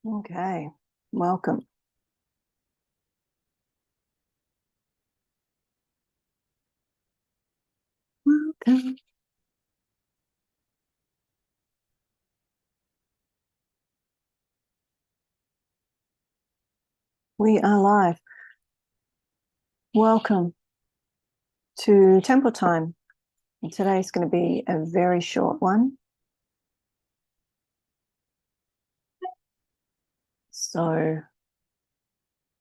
Okay, welcome. Welcome. We are live. Welcome to Temple Time. And today's going to be a very short one. So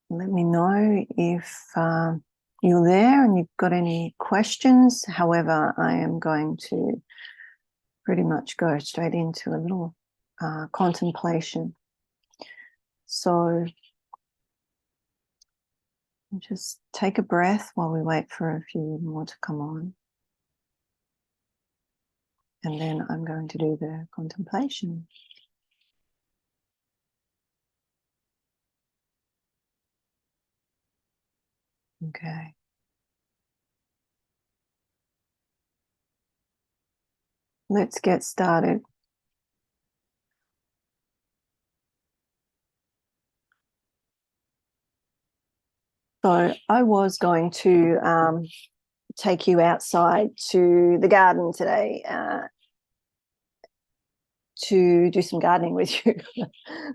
let me know if you're there and you've got any questions. However, I am going to pretty much go straight into a little contemplation. So just take a breath while we wait for a few more to come on. And then I'm going to do the contemplation. Okay. Let's get started. So I was going to take you outside to the garden today to do some gardening with you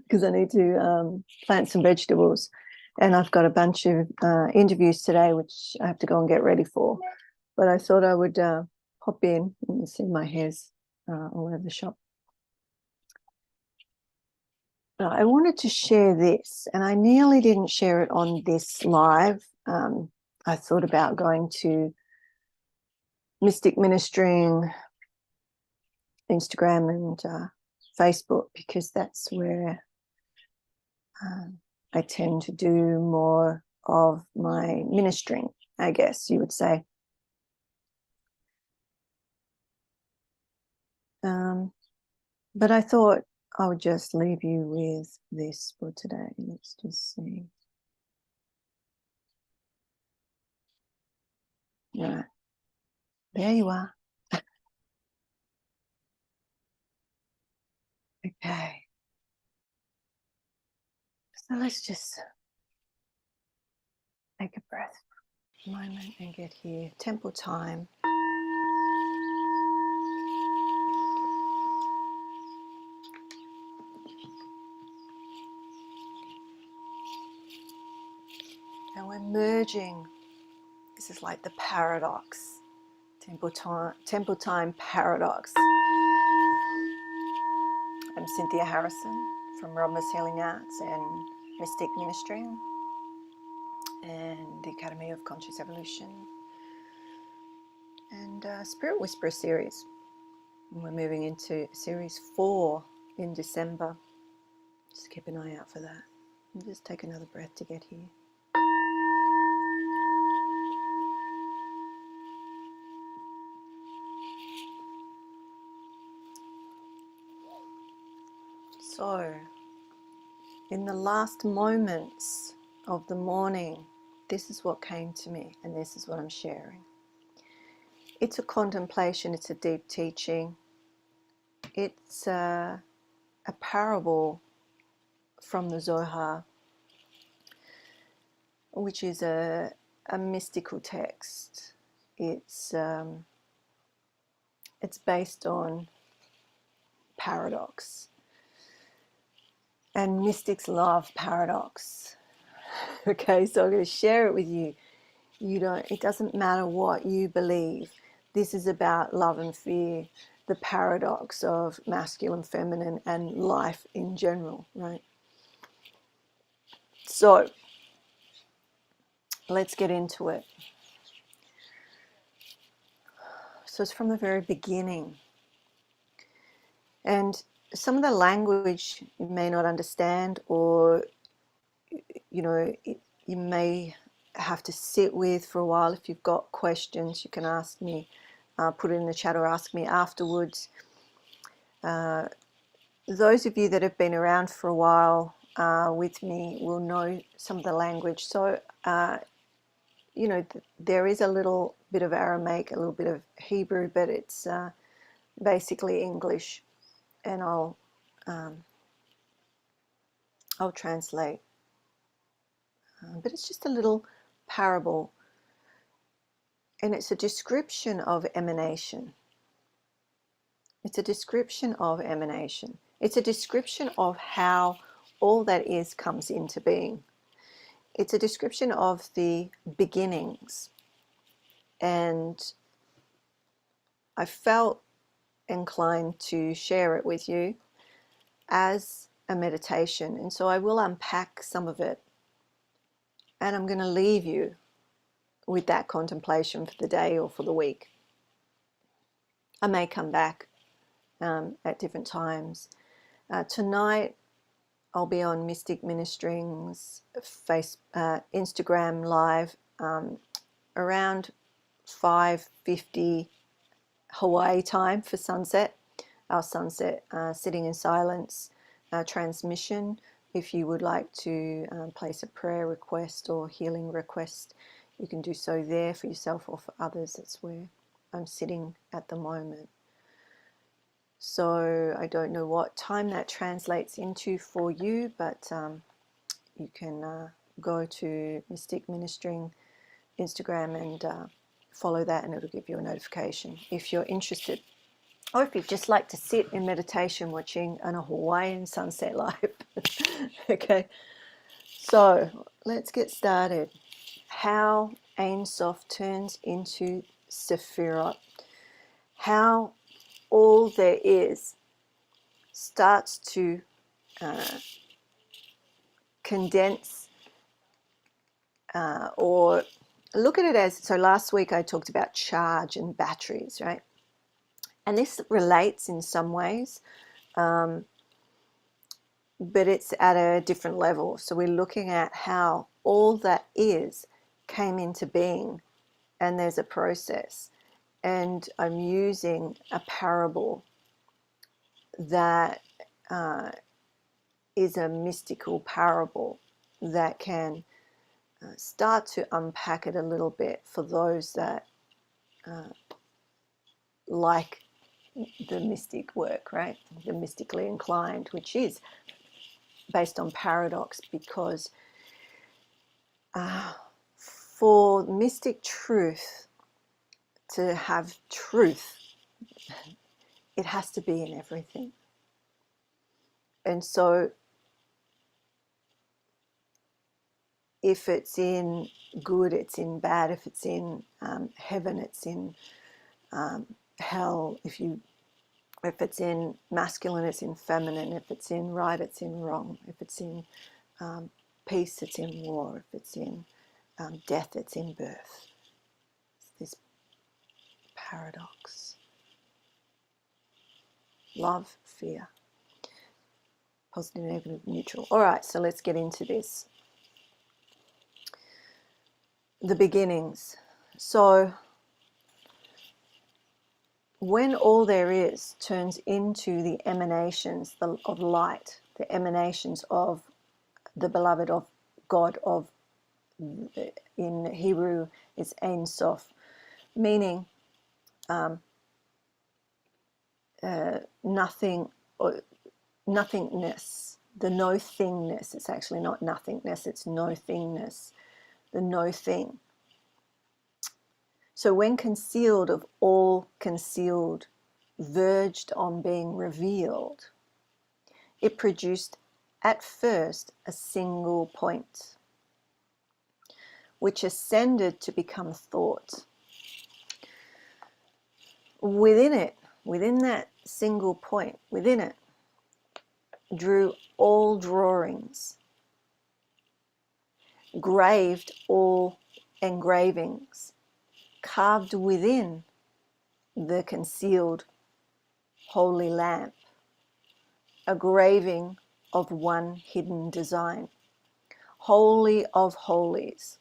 because I need to plant some vegetables. And I've got a bunch of interviews today, which I have to go and get ready for. But I thought I would pop in and see my hair's all over the shop. I wanted to share this, and I nearly didn't share it on this live. I thought about going to Mystic Ministering Instagram and Facebook because that's where I tend to do more of my ministering, I guess you would say. But I thought I would just leave you with this for today. Let's just see. Right. There you are. Okay. So let's just take a breath for a moment and get here. Temple time. And we're merging. This is like the paradox. Temple time paradox. I'm Cynthia Harrison from Romulus Healing Arts and Mystic Ministering and the Academy of Conscious Evolution and Spirit Whisperer series. And we're moving into series 4 in December. Just keep an eye out for that. And just take another breath to get here. So, in the last moments of the morning, this is what came to me, and this is what I'm sharing. It's a contemplation, it's a deep teaching. It's a parable from the Zohar, which is a mystical text. It's based on paradox. And mystics love paradox. Okay, so I'm going to share it with you. It doesn't matter what you believe. This is about love and fear, the paradox of masculine, feminine, and life in general, right? So let's get into it. So it's from the very beginning. And some of the language you may not understand, or you may have to sit with for a while. If you've got questions, you can ask me, put it in the chat or ask me afterwards. Those of you that have been around for a while with me will know some of the language. So, there is a little bit of Aramaic, a little bit of Hebrew, but it's basically English. And I'll I'll translate. But it's just a little parable, and it's a description of emanation. It's a description of emanation. It's a description of how all that is comes into being. It's a description of the beginnings. And I felt inclined to share it with you as a meditation. And so I will unpack some of it. And I'm going to leave you with that contemplation for the day or for the week. I may come back at different times. Tonight, I'll be on Mystic Ministering's Instagram live around 5:50 Hawaii time for sunset. Our sunset sitting in silence transmission. If you would like to place a prayer request or healing request, you can do so there for yourself or for others. That's where I'm sitting at the moment. So I don't know what time that translates into for you, but you can go to Mystic Ministering Instagram and follow that, and it'll give you a notification if you're interested. Or if you'd just like to sit in meditation watching a Hawaiian sunset live. Okay, so let's get started. How Ein Sof turns into Sephirot. How all there is starts to condense or look at it as, so last week I talked about charge and batteries, right? And this relates in some ways, but it's at a different level. So we're looking at how all that is came into being, and there's a process. And I'm using a parable that is a mystical parable that can start to unpack it a little bit for those that like the mystic work, right? The mystically inclined, which is based on paradox, because for mystic truth to have truth, it has to be in everything. And so if it's in good, it's in bad. If it's in heaven, it's in hell. If it's in masculine, it's in feminine. If it's in right, it's in wrong. If it's in peace, it's in war. If it's in death, it's in birth. It's this paradox. Love, fear, positive, negative, neutral. All right, so let's get into this. The beginnings. So when all there is turns into the emanations of light, the emanations of the beloved, of God, of, in Hebrew it's Ein Sof, meaning nothing or nothingness, the no thingness. It's actually not nothingness, it's no thingness, the no thing. So when concealed of all concealed, verged on being revealed, it produced at first a single point, which ascended to become thought. Within it, within that single point, within it, drew all drawings, graved all engravings, carved within the concealed holy lamp, a graving of one hidden design, holy of holies,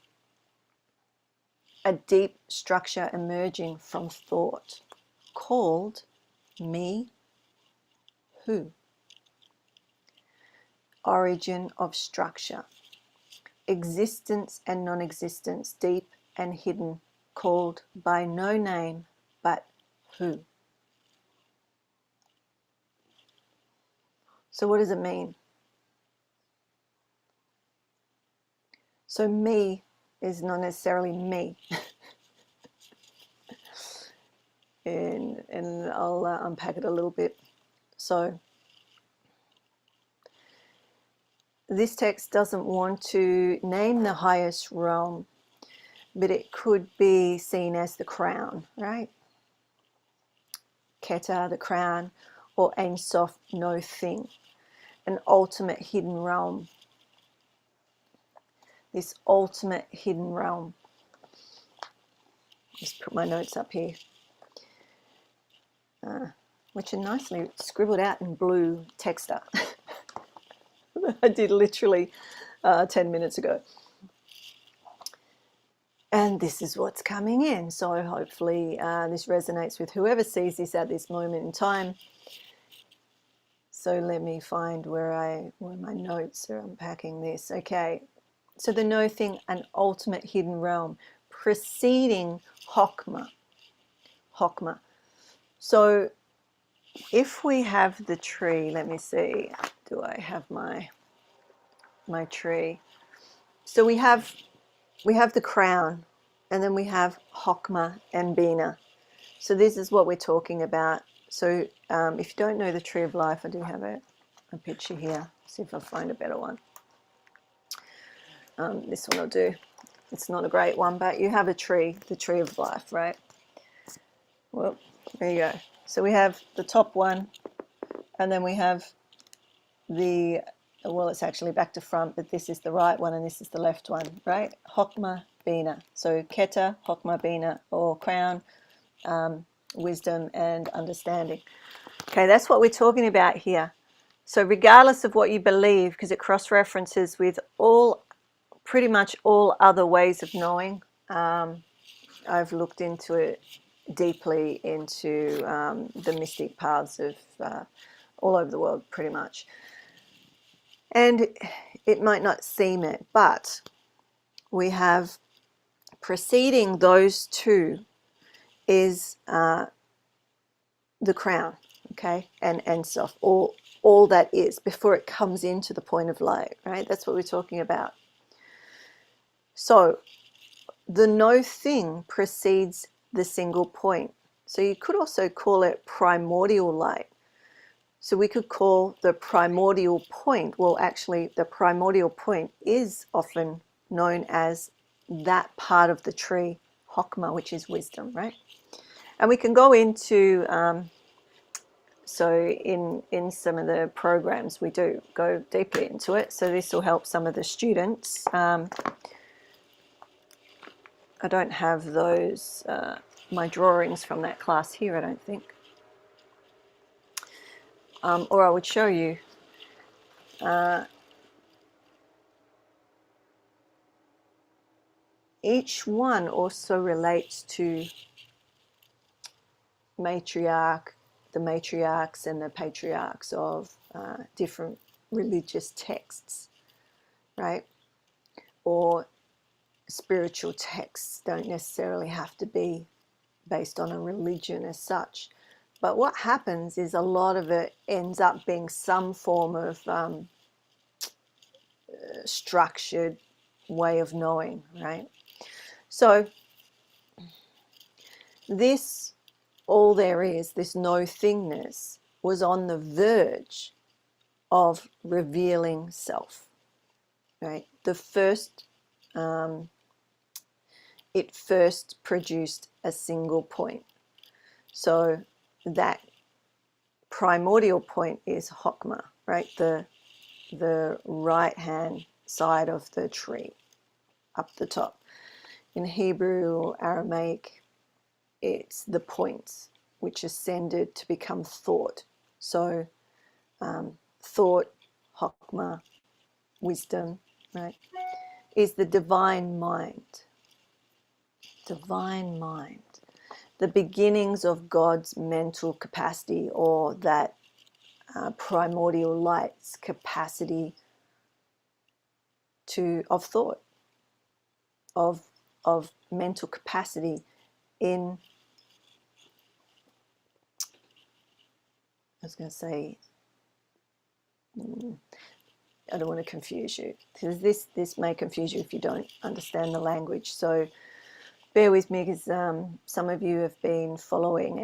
a deep structure emerging from thought, called me who. Origin of structure, existence and non-existence, deep and hidden, called by no name but who. So what does it mean? So me is not necessarily me. and I'll unpack it a little bit. So this text doesn't want to name the highest realm, but it could be seen as the crown, right? Keta, the crown, or Ein Sof, no thing, an ultimate hidden realm. This ultimate hidden realm. Just put my notes up here, which are nicely scribbled out in blue texter. I did literally 10 minutes ago. And this is what's coming in. So hopefully this resonates with whoever sees this at this moment in time. So let me find where my notes are unpacking this. Okay. So the no thing, an ultimate hidden realm, preceding Hokmah. Hokmah. So if we have the tree, let me see, do I have my tree? So we have the crown, and then we have Hokmah and Bina. So this is what we're talking about. So if you don't know the tree of life, I do have a picture here. See if I find a better one. This one will do. It's not a great one, but you have a tree, the tree of life, right? Well, there you go. So we have the top one, and then we have the, well, it's actually back to front, but this is the right one and this is the left one, right? Hokmah, Bina. So Keta, Hokmah, Bina, or crown, wisdom and understanding. Okay, that's what we're talking about here. So regardless of what you believe, because it cross-references with pretty much all other ways of knowing, I've looked into it deeply into the mystic paths of all over the world, pretty much. And it might not seem it, but we have preceding those two is the crown, okay, and self, all that is before it comes into the point of light, right? That's what we're talking about. So the no thing precedes the single point. So you could also call it primordial light. So we could call the primordial point, well, actually the primordial point is often known as that part of the tree, Hokmah, which is wisdom, right? And we can go into, so in some of the programs we do go deeply into it. So this will help some of the students. I don't have those, my drawings from that class here, I don't think. Or I would show you. Each one also relates to the matriarchs and the patriarchs of different religious texts, right? Or spiritual texts don't necessarily have to be based on a religion as such. But what happens is a lot of it ends up being some form of structured way of knowing, right? So this, all there is, this no thingness, was on the verge of revealing self, right? It first produced a single point. So that primordial point is Hokmah, right? The right hand side of the tree, up the top. In Hebrew or Aramaic, it's the points which ascended to become thought. So thought, Hokmah, wisdom, right, is the divine mind. Divine mind. The beginnings of God's mental capacity, or that primordial light's capacity of thought, of mental capacity in, I was going to say, I don't want to confuse you, because this may confuse you if you don't understand the language. So bear with me, because some of you have been following,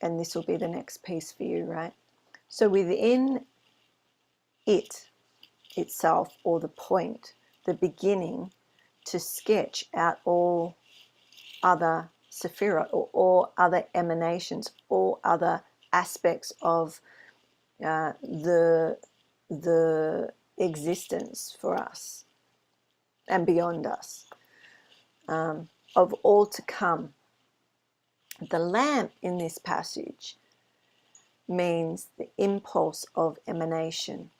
and this will be the next piece for you, right? So within it itself, or the point, the beginning, to sketch out all other sephira, or all other emanations, all other aspects of the existence for us and beyond us, of all to come. The lamp in this passage means the impulse of emanation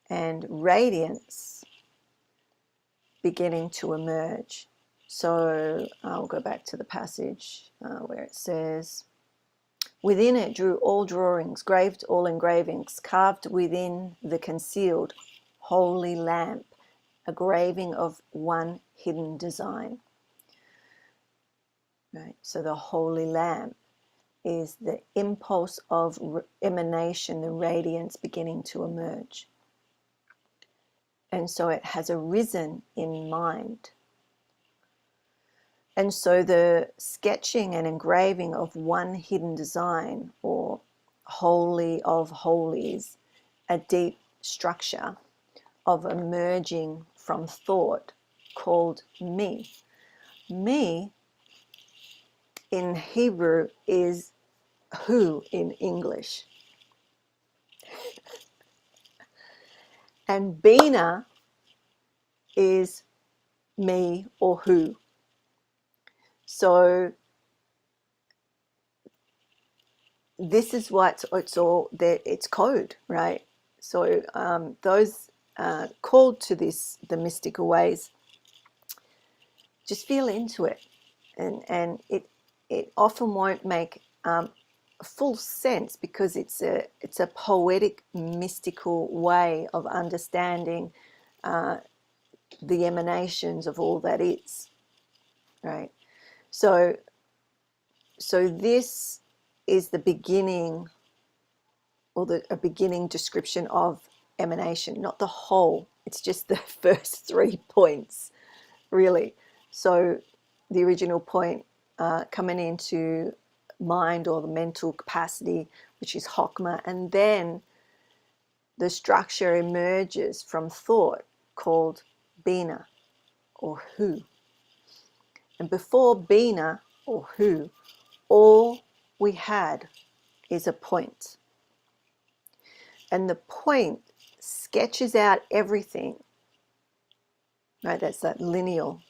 and radiance beginning to emerge. So I'll go back to the passage where it says, within it drew all drawings, graved all engravings, carved within the concealed holy lamp, a graving of one hidden design. Right? So the holy lamp is the impulse of emanation, the radiance beginning to emerge. And so it has arisen in mind. And so the sketching and engraving of one hidden design, or holy of holies, a deep structure of emerging from thought called me. Me in Hebrew is who in English. And Bina is me or who. So this is what it's all that it's code, right? So those called to this, the mystical ways, just feel into it, and it often won't make full sense, because it's a poetic, mystical way of understanding the emanations of all that is, right? So this is the beginning, or a beginning description of emanation, not the whole. It's just the first 3 points, really. So the original point coming into mind, or the mental capacity, which is Chokmah, and then the structure emerges from thought called Bina, or who. And before Bina, or who, all we had is a point. And the point sketches out everything, right? That's that lineal,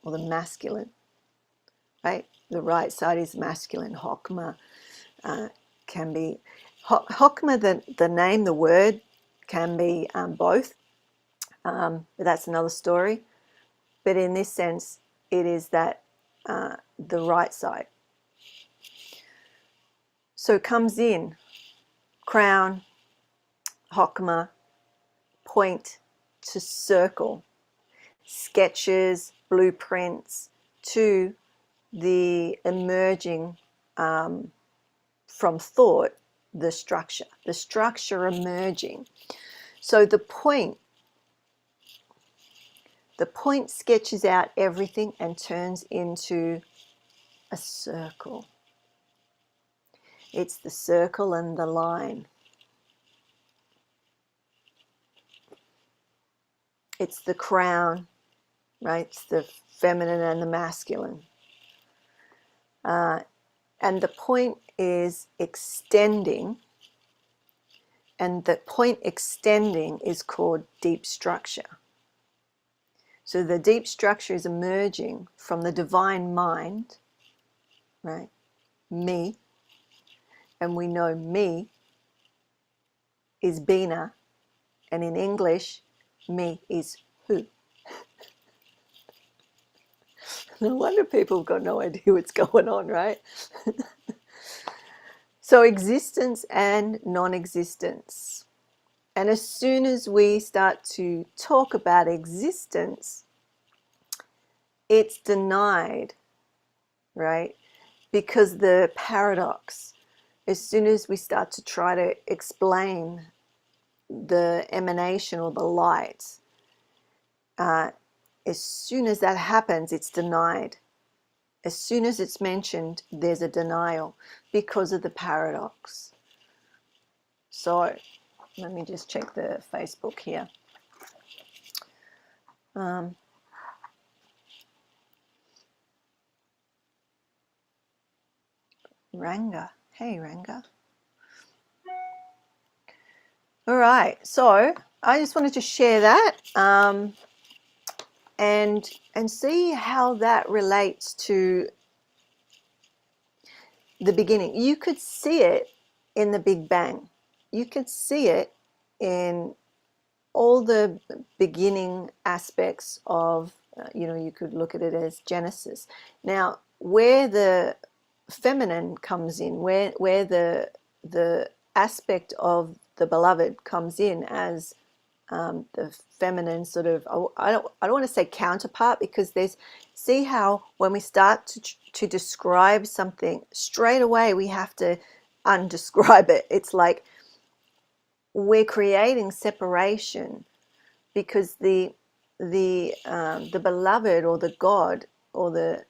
or the masculine, right? The right side is masculine. Chokmah can be, Chokmah, the name, the word, can be both, but that's another story. But in this sense, it is that the right side. So comes in crown, Chokmah, point to circle, sketches, blueprints to the emerging from thought, the structure emerging. So the point sketches out everything and turns into a circle. It's the circle and the line. It's the crown, right? It's the feminine and the masculine. And the point is extending, and the point extending is called deep structure. So the deep structure is emerging from the divine mind, right? Me. And we know me is Bina, and in English, me is who. No wonder people have got no idea what's going on, right? So existence and non-existence. And as soon as we start to talk about existence, it's denied, right? Because the paradox, as soon as we start to try to explain the emanation or the light, as soon as that happens, it's denied. As soon as it's mentioned, there's a denial because of the paradox. So let me just check the Facebook here. Ranga. Hey, Ranga. All right. So I just wanted to share that and see how that relates to the beginning. You could see it in the Big Bang. You could see it in all the beginning aspects of, you could look at it as Genesis. Now, where the feminine comes in, where the aspect of the beloved comes in as the feminine sort of, I don't want to say counterpart, because see how when we start to describe something, straight away we have to undescribe it. It's like we're creating separation because the beloved or the God or the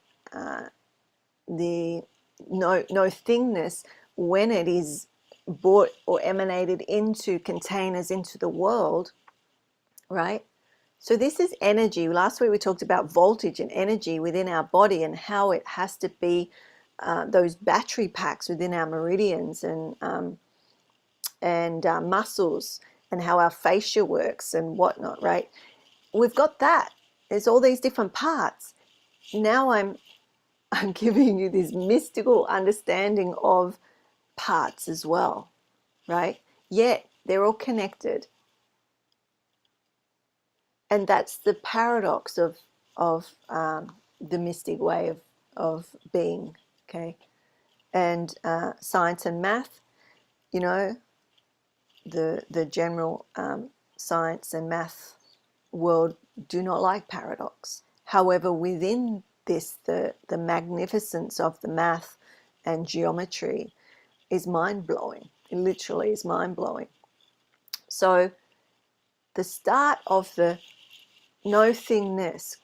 no thingness, when it is brought or emanated into containers into the world, right? So this is energy. Last week we talked about voltage and energy within our body and how it has to be those battery packs within our meridians and muscles, and how our fascia works and whatnot, right? We've got that. There's all these different parts. Now I'm giving you this mystical understanding of parts as well, right? Yet they're all connected. And that's the paradox of the mystic way of being, okay? And science and math, the general science and math world do not like paradox. However, within this, the magnificence of the math and geometry is mind-blowing. It literally is mind-blowing. So the start of the no-thingness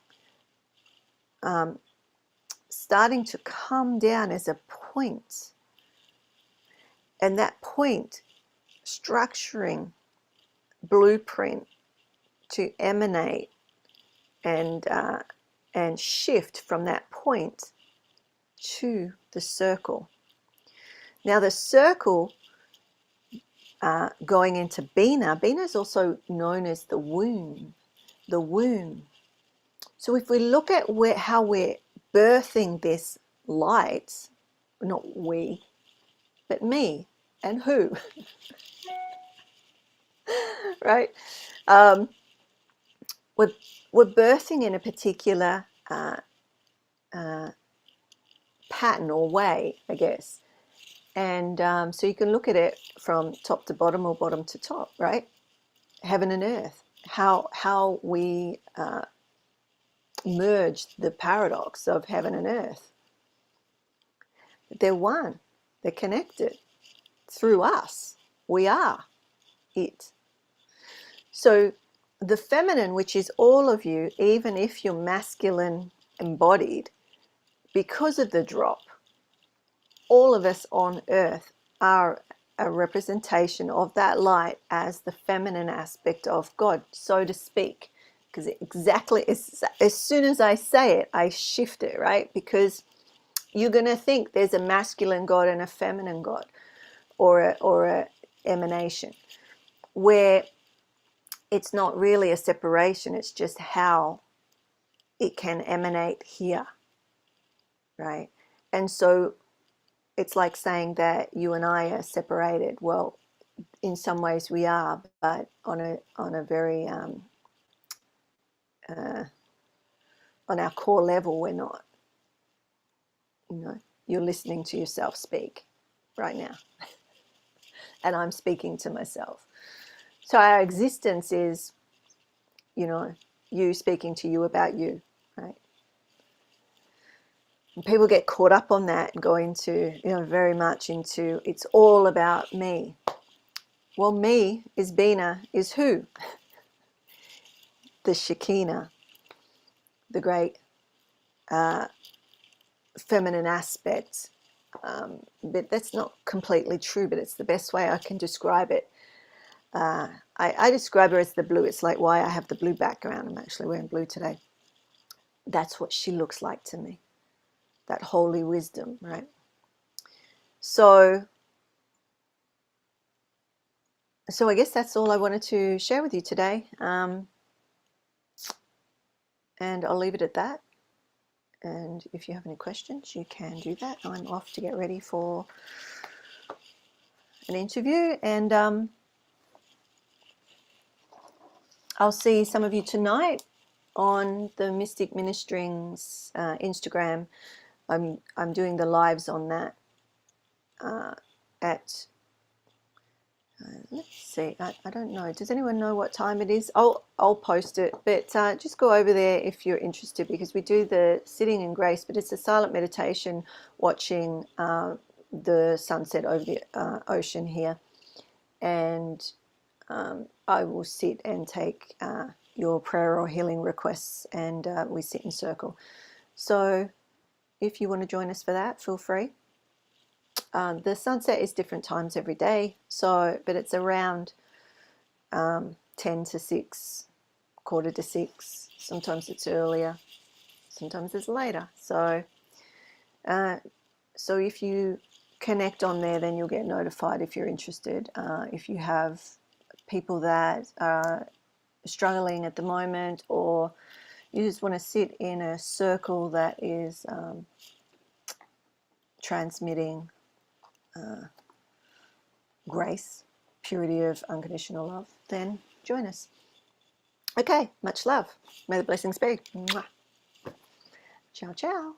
starting to come down as a point, and that point structuring blueprint to emanate and shift from that point to the circle. Now the circle going into Bina is also known as the womb. The womb. So if we look at how we're birthing this light, not we, but me and who, right? We're birthing in a particular pattern or way, I guess. And so you can look at it from top to bottom or bottom to top, right? Heaven and earth. How we merge the paradox of heaven and earth. They're one. They're connected through us. We are it. So the feminine, which is all of you, even if you're masculine embodied, because of the drop, all of us on earth are a representation of that light as the feminine aspect of God, so to speak. Because exactly as soon as I say it, I shift it, right? Because you're going to think there's a masculine God and a feminine God, or a emanation, where it's not really a separation. It's just how it can emanate here, right? And so it's like saying that you and I are separated. Well, in some ways we are, but on a very on our core level, we're not. You're listening to yourself speak right now, and I'm speaking to myself. So our existence is, you speaking to you about you, right? And people get caught up on that and go into, very much into, it's all about me. Well, me is Bina is who? The Shekinah, the great feminine aspect. But that's not completely true, but it's the best way I can describe it. I describe her as the blue. It's like why I have the blue background. I'm actually wearing blue today. That's what she looks like to me. That holy wisdom, right? So I guess that's all I wanted to share with you today. And I'll leave it at that. And if you have any questions, you can do that. I'm off to get ready for an interview, and I'll see some of you tonight on the Mystic Ministering's Instagram. I'm doing the lives on that at let's see. I don't know. Does anyone know what time it is? I'll post it. But just go over there if you're interested, because we do the sitting in grace, but it's a silent meditation watching the sunset over the ocean here, and I will sit and take your prayer or healing requests, and we sit in circle. So if you want to join us for that, feel free. The sunset is different times every day, but it's around 10 to 6, quarter to 6. Sometimes it's earlier, sometimes it's later. So if you connect on there, then you'll get notified if you're interested. If you have people that are struggling at the moment, or you just want to sit in a circle that is transmitting grace, purity of unconditional love, then join us. Okay, much love. May the blessings be. Mwah. Ciao, ciao.